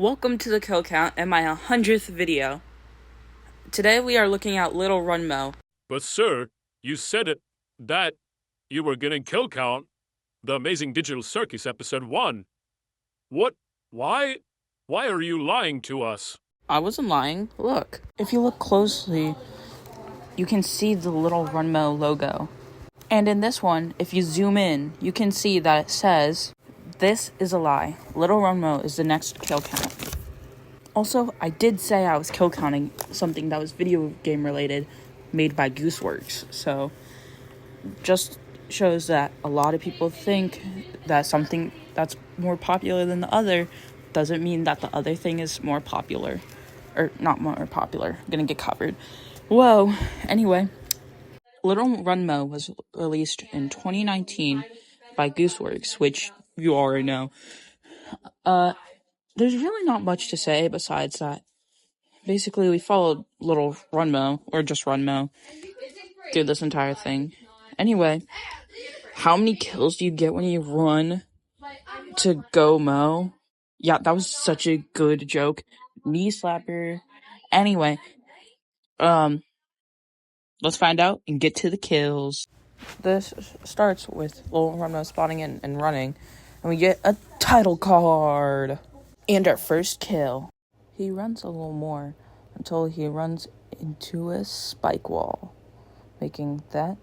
Welcome to the kill count and my 100th video. Today we are looking at Little Runmo. But sir, you said that you were getting kill count, the Amazing Digital Circus episode 1. What? Why are you lying to us? I wasn't lying. Look. If you look closely, you can see the Little Runmo logo. And in this one, if you zoom in, you can see that it says, "This is a lie. Little Runmo is the next kill count." Also, I did say I was kill counting something that was video game related, made by Gooseworks. So, just shows that a lot of people think that something that's more popular than the other doesn't mean that the other thing is more popular. Or not more popular. I'm gonna get covered. Whoa. Anyway, Little Runmo was released in 2019 by Gooseworks, which you already know. There's really not much to say besides that. Basically, we followed Little Runmo, or just Runmo, through this entire thing. Anyway, how many kills do you get when you run to go mow? Yeah, that was such a good joke. Knee slapper. Anyway, let's find out and get to the kills. This starts with Little Runmo spawning in and running, and we get a title card. And our first kill. He runs a little more until he runs into a spike wall, making that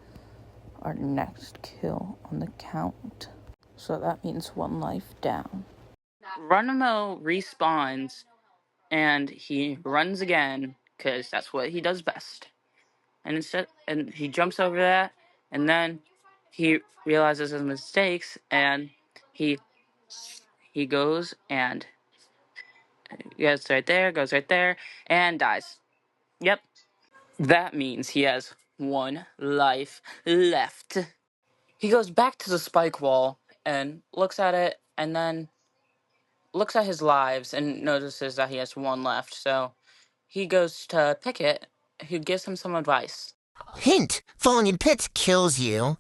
our next kill on the count. So that means 1 life down. Runmo respawns and he runs again because that's what he does best. And he jumps over that, and then he realizes his mistakes, and he goes and goes right there, and dies. Yep. That means he has 1 life left. He goes back to the spike wall and looks at it, and then looks at his lives and notices that he has 1 left. So he goes to pick it. He gives him some advice. Hint, falling in pits kills you.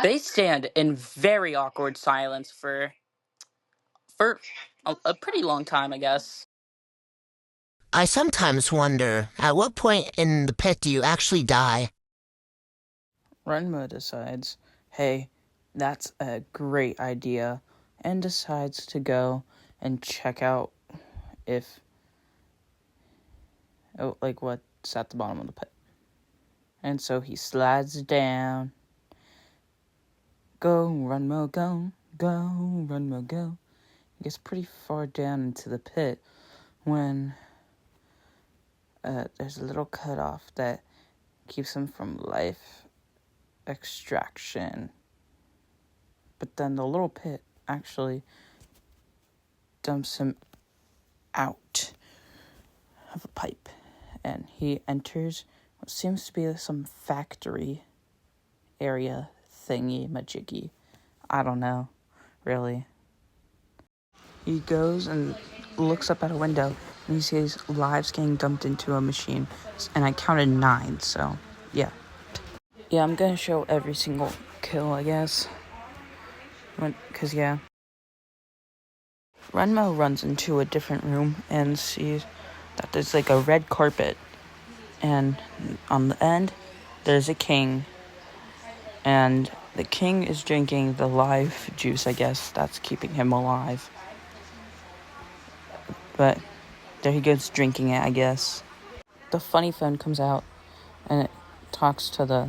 They stand in very awkward silence for a pretty long time, I guess. I sometimes wonder, at what point in the pit do you actually die? Runmo decides, hey, that's a great idea, and decides to go and check out what's at the bottom of the pit. And so he slides down. Go, Runmo, go, Runmo, go. He gets pretty far down into the pit when there's a little cutoff that keeps him from life extraction. But then the little pit actually dumps him out of a pipe, and he enters what seems to be some factory area thingy majiggy. I don't know, really. He goes and looks up at a window, and he sees lives getting dumped into a machine, and I counted 9, so yeah. Yeah, I'm gonna show every single kill, I guess. Because, yeah. Runmo runs into a different room and sees that there's like a red carpet. And on the end, there's a king. And the king is drinking the life juice, I guess. That's keeping him alive. But there he goes drinking it, I guess. The funny phone comes out and it talks to the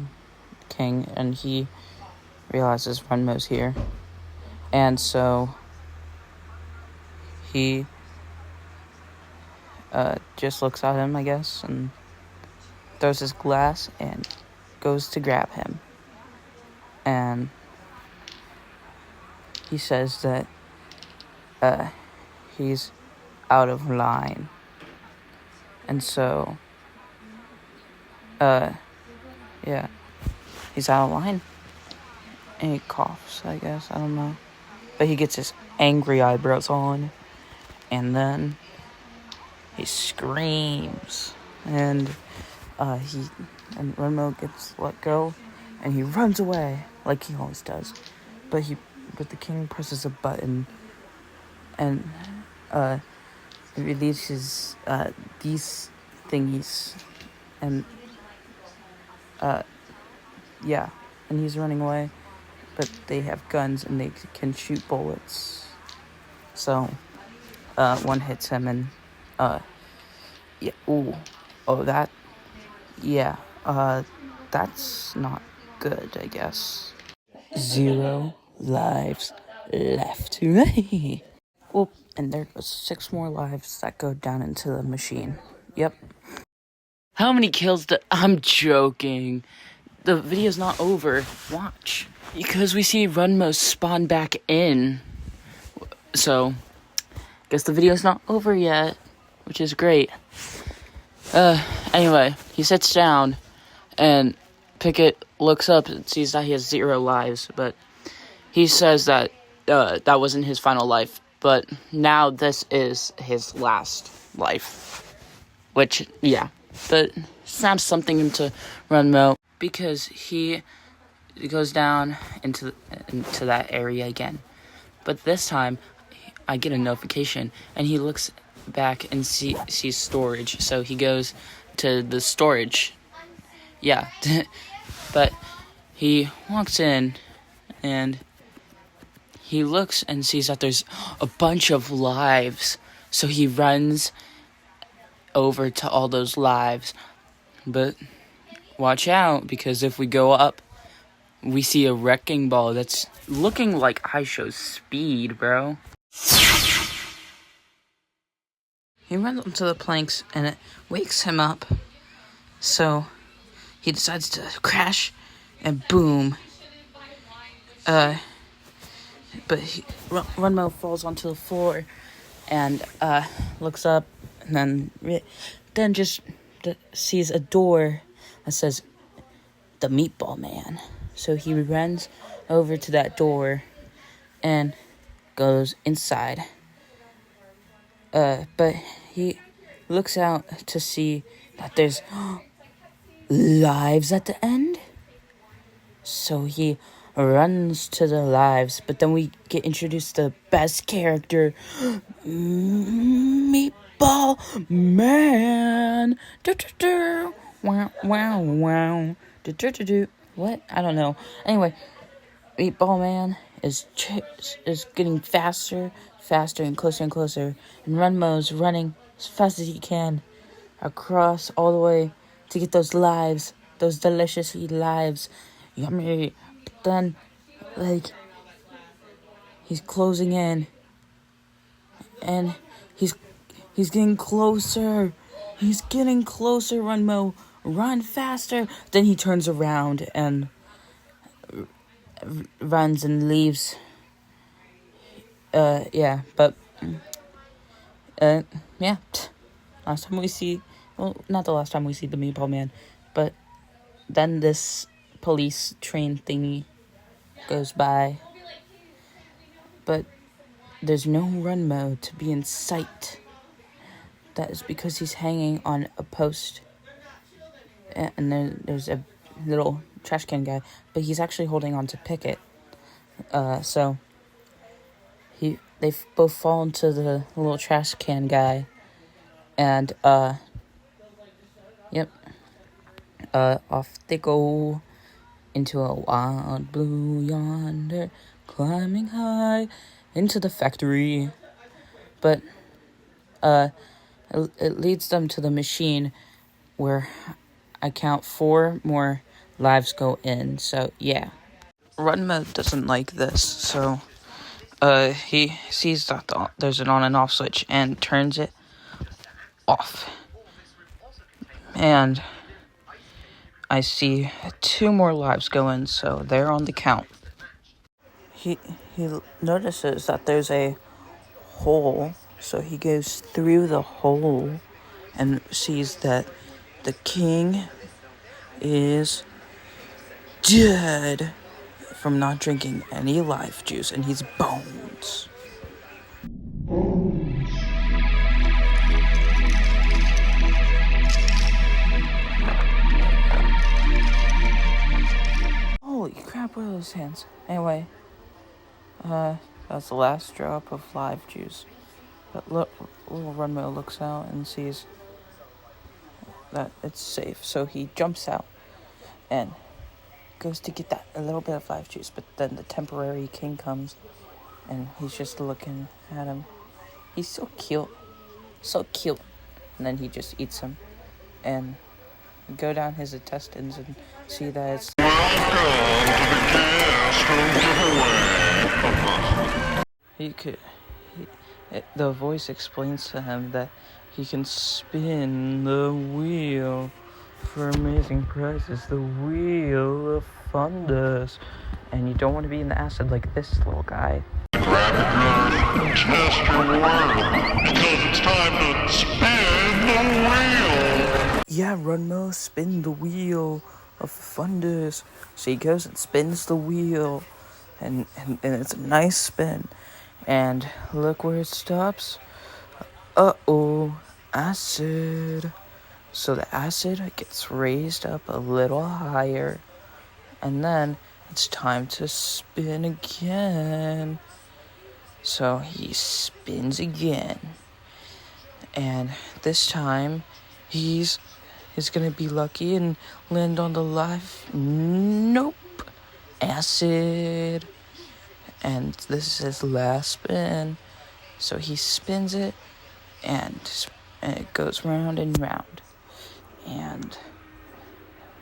king, and he realizes Runmo's here. And so he just looks at him, I guess, and throws his glass and goes to grab him. And he says that he's out of line. And so, yeah, he's out of line. And he coughs, I guess, I don't know. But he gets his angry eyebrows on, and then he screams, and Runmo gets let go, and he runs away like he always does. But the king presses a button, and releases these thingies, and yeah, and he's running away, but they have guns and they can shoot bullets. So one hits him, and yeah, that's not good, I guess. 0 lives left. Well, and there goes 6 more lives that go down into the machine. Yep. How many kills I'm joking. The video's not over. Watch. Because we see Runmo spawn back in. So, guess the video's not over yet, which is great. Anyway, he sits down, and Pickett looks up and sees that he has 0 lives, but he says that that wasn't his final life, but now this is his last life. Which, yeah, but snaps something into Runmo, because he goes down into that area again. But this time, I get a notification, and he looks back and sees storage, so he goes to the storage. Yeah, but he walks in, and he looks and sees that there's a bunch of lives, so he runs over to all those lives. But watch out, because if we go up, we see a wrecking ball that's looking like I show speed, bro. He runs onto the planks, and it wakes him up, so he decides to crash, and boom. But Runmo falls onto the floor, and looks up, and then just sees a door that says the Meatball Man. So he runs over to that door and goes inside. But he looks out to see that there's lives at the end. So he runs to the lives, but then we get introduced to the best character, Meatball Man. Wow, wow, wow. What? I don't know. Anyway, Meatball Man is getting faster, and closer, and Runmo's running as fast as he can across all the way to get those lives, those delicious lives. Yummy. But then, he's closing in, and he's getting closer. He's getting closer, Runmo. Run faster. Then he turns around and runs and leaves. Yeah. Last time we see, well, not the last time we see the Meatball Man, but then this police train thingy goes by. But there's no Runmo to be in sight. That is because he's hanging on a post. And there's a little trash can guy, but he's actually holding on to Pickett. So they both fall into the little trash can guy, and off they go into a wild blue yonder, climbing high into the factory. But it leads them to the machine where I count 4 more lives go in. So yeah, Runmo doesn't like this, so he sees that there's an on and off switch and turns it off. And I see 2 more lives go in, so they're on the count. He notices that there's a hole, so he goes through the hole and sees that the king is dead from not drinking any life juice, and he's bones. Holy crap, what are those hands? Anyway, that's the last drop of live juice. But look, little Runmo looks out and sees that it's safe, so he jumps out and goes to get that a little bit of life juice. But then the temporary king comes, and he's just looking at him. He's so cute, and then he just eats him, and go down his intestines and see that it's the voice explains to him that he can spin the wheel for amazing prizes, the wheel of fundus, and you don't want to be in the acid like this little guy. Grab your gun, test your wheel, because it's time to spin the wheel. Yeah, Runmo, spin the wheel of fundus. So he goes and spins the wheel, and it's a nice spin. And look where it stops. Uh-oh, acid. So the acid gets raised up a little higher, and then it's time to spin again. So he spins again, and this time he's gonna be lucky and land on the life. Nope, acid. And this is his last spin, so he spins it, and it goes round and round, and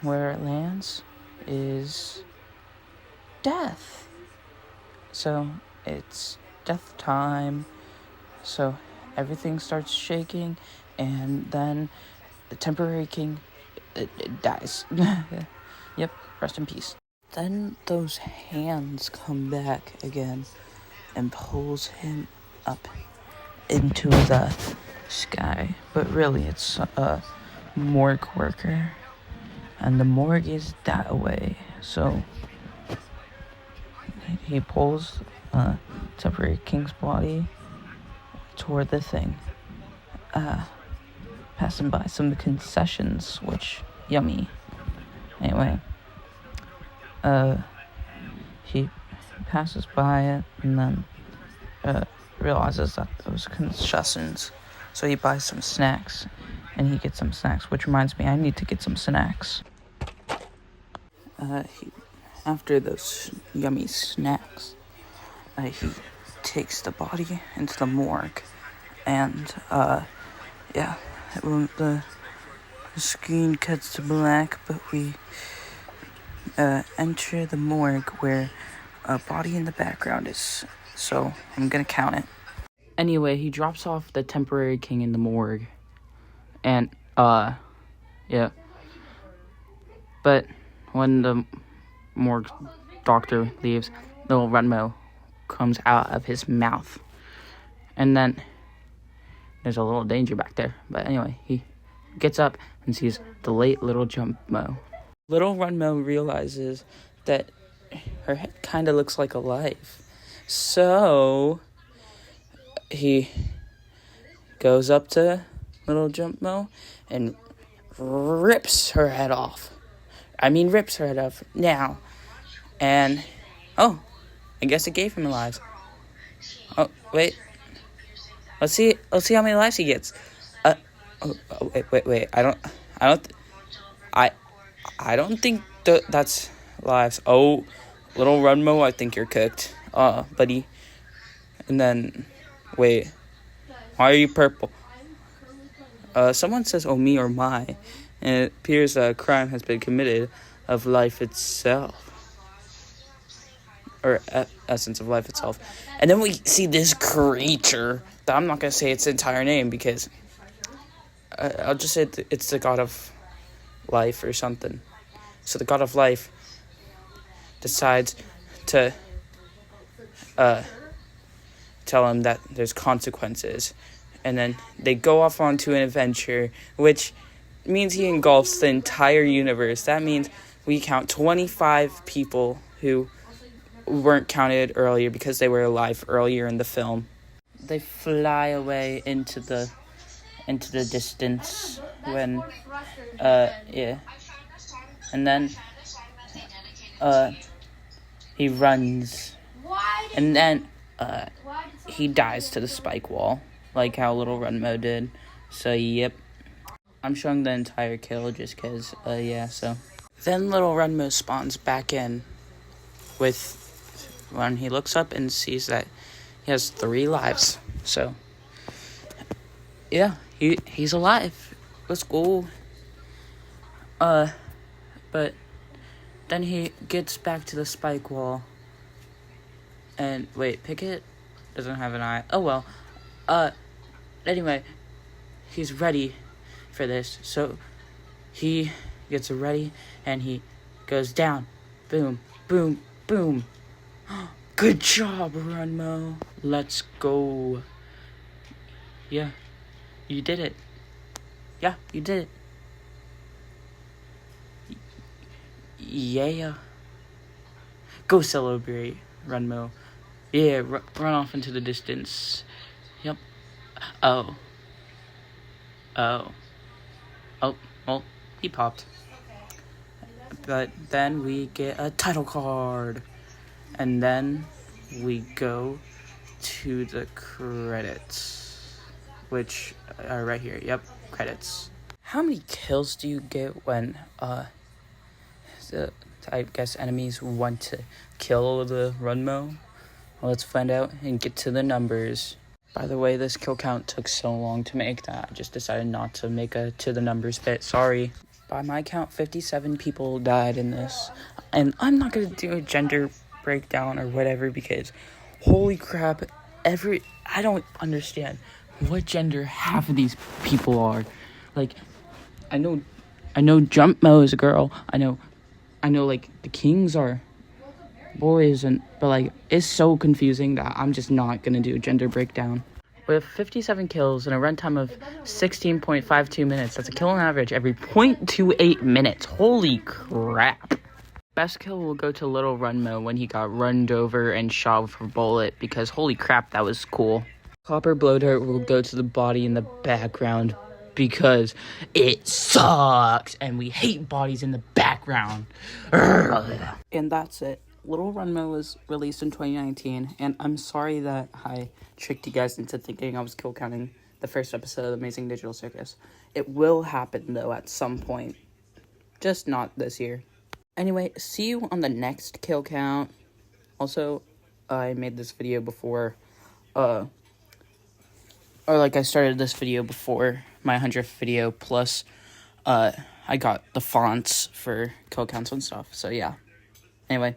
where it lands is death. So it's death time. So everything starts shaking, and then the temporary king it dies. Yep, rest in peace. Then those hands come back again and pulls him up into the sky. But really, it's a morgue worker, and the morgue is that way. So he pulls temporary king's body toward the thing, passing by some concessions, which yummy. Anyway, he passes by it and then realizes that those concessions, so he buys some snacks, and he gets some snacks, which reminds me, I need to get some snacks. After those yummy snacks, he takes the body into the morgue, and the screen cuts to black, but we enter the morgue where a body in the background is, so I'm gonna count it. Anyway, he drops off the temporary king in the morgue, and but when the morgue doctor leaves, little Runmo comes out of his mouth, and then there's a little danger back there. But anyway, he gets up and sees the late little Jumpmo. Little Runmo realizes that her head kind of looks like a life, so he goes up to little Jumpmo and rips her head off. Rips her head off now. And, I guess it gave him lives. Oh, wait. Let's see how many lives he gets. Wait. I don't think that's lives. Oh, little Runmo, I think you're cooked. Buddy. And then, wait. Why are you purple? Someone says, oh, me or my. And it appears a crime has been committed of life itself. Or essence of life itself. And then we see this creature that I'm not going to say its entire name because I'll just say it's the god of life or something. So the god of life decides to tell him that there's consequences. And then they go off onto an adventure, which means he engulfs the entire universe. That means we count 25 people who weren't counted earlier because they were alive earlier in the film. They fly away into the distance when and then he runs, and then he dies to the spike wall. like how little Runmo did. So, yep. I'm showing the entire kill just because, yeah, so. Then little Runmo spawns back in with, when he looks up and sees that he has 3 lives. So, yeah, he's alive. Let's go. But then he gets back to the spike wall. And, wait, Picket doesn't have an eye. Oh, well. Anyway, he's ready for this. So, he gets ready, and he goes down. Boom, boom, boom. Good job, Runmo. Let's go. Yeah, you did it. Yeah, you did it. Yeah. Go celebrate, Runmo. Yeah, run off into the distance. Yep. Oh. Oh, well, he popped. But then we get a title card. And then we go to the credits, which are right here. Yep, credits. How many kills do you get when, I guess enemies want to kill the Runmo? Well, let's find out and get to the numbers. By the way, this kill count took so long to make that I just decided not to make a to the numbers bit. Sorry. By my count, 57 people died in this. And I'm not going to do a gender breakdown or whatever because holy crap, I don't understand what gender half of these people are. Like, I know Jumpmo is a girl. I know like the Kings are boys, but like it's so confusing that I'm just not gonna do a gender breakdown. With 57 kills and a runtime of 16.52 minutes, that's a kill on average every 0.28 minutes. Holy crap. Best kill will go to little Runmo when he got runned over and shot with a bullet because holy crap, that was cool. Copper blow dart will go to the body in the background because it sucks and we hate bodies in the background. And that's it. Little Runmo was released in 2019, and I'm sorry that I tricked you guys into thinking I was kill counting the first episode of the Amazing Digital Circus. It will happen, though, at some point. Just not this year. Anyway, see you on the next kill count. Also, I made this video before, I started this video before my 100th video, plus, I got the fonts for kill counts and stuff, so yeah. Anyway.